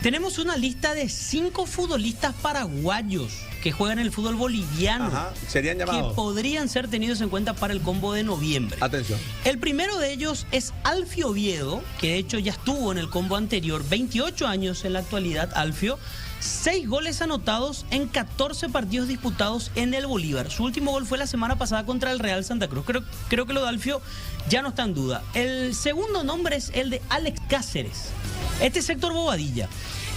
Tenemos una lista de 5 futbolistas paraguayos que juegan en el fútbol boliviano. Ajá, serían llamados. Que podrían ser tenidos en cuenta para el combo de noviembre. Atención. El primero de ellos es Alfio Oviedo, que de hecho ya estuvo en el combo anterior, 28 años en la actualidad, Alfio. 6 goles anotados en 14 partidos disputados en el Bolívar. Su último gol fue la semana pasada contra el Real Santa Cruz. Creo que lo de Alfio ya no está en duda. El segundo nombre es el de Alex Cáceres. Este es Héctor Bobadilla.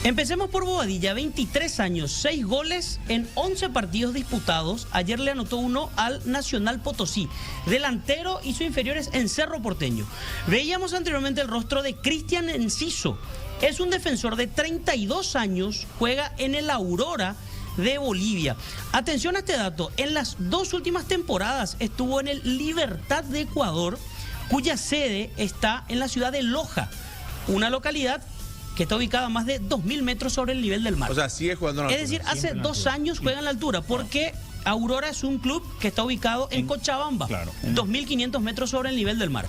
Empecemos por Bobadilla, 23 años, 6 goles en 11 partidos disputados. Ayer le anotó uno al Nacional Potosí. Delantero, hizo inferiores en Cerro Porteño. Veíamos anteriormente el rostro de Cristian Enciso. Es un defensor de 32 años, juega en el Aurora de Bolivia. Atención a este dato, en las 2 últimas temporadas estuvo en el Libertad de Ecuador, cuya sede está en la ciudad de Loja, una localidad que está ubicada a más de 2.000 metros sobre el nivel del mar. O sea, sigue jugando en la altura. Es decir, hace 2 años juega en la altura, porque Aurora es un club que está ubicado en Cochabamba, 2.500 metros sobre el nivel del mar.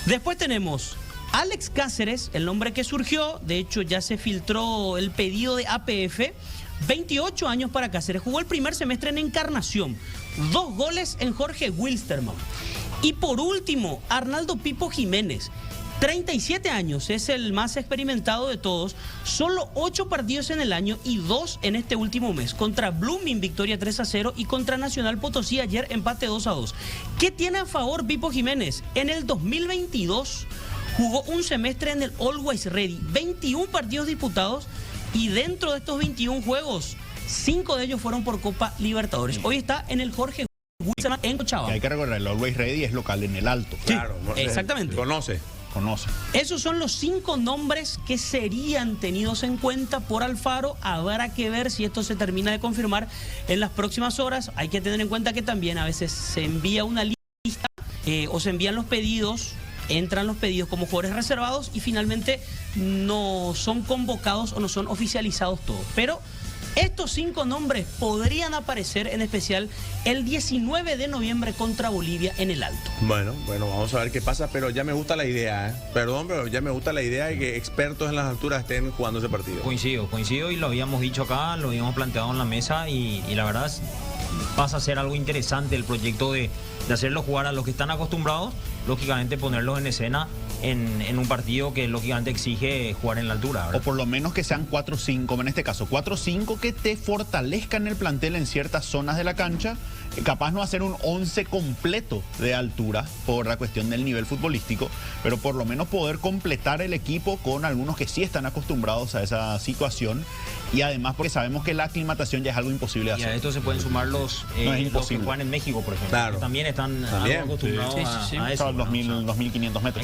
Después tenemos Alex Cáceres, el nombre que surgió, de hecho ya se filtró el pedido de APF, 28 años para Cáceres, jugó el primer semestre en Encarnación, 2 goles en Jorge Wilstermann. Y por último, Arnaldo Pipo Jiménez, 37 años, es el más experimentado de todos, solo 8 partidos en el año y 2 en este último mes. Contra Blooming, victoria 3-0 y contra Nacional Potosí ayer empate 2-2. ¿Qué tiene a favor Pipo Jiménez? En el 2022 jugó un semestre en el Always Ready, 21 partidos disputados y dentro de estos 21 juegos, 5 de ellos fueron por Copa Libertadores. Hoy está en el Jorge Wilstermann en Cochabamba. Hay que recordar, el Always Ready es local en el Alto. Claro, exactamente. Conoce. Esos son los 5 nombres que serían tenidos en cuenta por Alfaro. Habrá que ver si esto se termina de confirmar en las próximas horas. Hay que tener en cuenta que también a veces se envía una lista o se envían los pedidos, entran los pedidos como jugadores reservados y finalmente no son convocados o no son oficializados todos. Pero estos 5 nombres podrían aparecer en especial el 19 de noviembre contra Bolivia en el Alto. Bueno, vamos a ver qué pasa, pero ya me gusta la idea, ¿eh? Perdón, pero ya me gusta la idea de que expertos en las alturas estén jugando ese partido. Coincido y lo habíamos dicho acá, lo habíamos planteado en la mesa y la verdad pasa a ser algo interesante el proyecto de hacerlos jugar a los que están acostumbrados, lógicamente ponerlos en escena en un partido que lógicamente exige jugar en la altura, ¿verdad? O por lo menos que sean 4-5, en este caso 4-5 que te fortalezcan el plantel en ciertas zonas de la cancha, capaz no hacer un 11 completo de altura por la cuestión del nivel futbolístico, pero por lo menos poder completar el equipo con algunos que sí están acostumbrados a esa situación y además porque sabemos que la aclimatación ya es algo imposible de hacer. Y a esto se pueden sumar los que juegan en México, por ejemplo, claro, que también están algo acostumbrados a eso. 2.500 metros.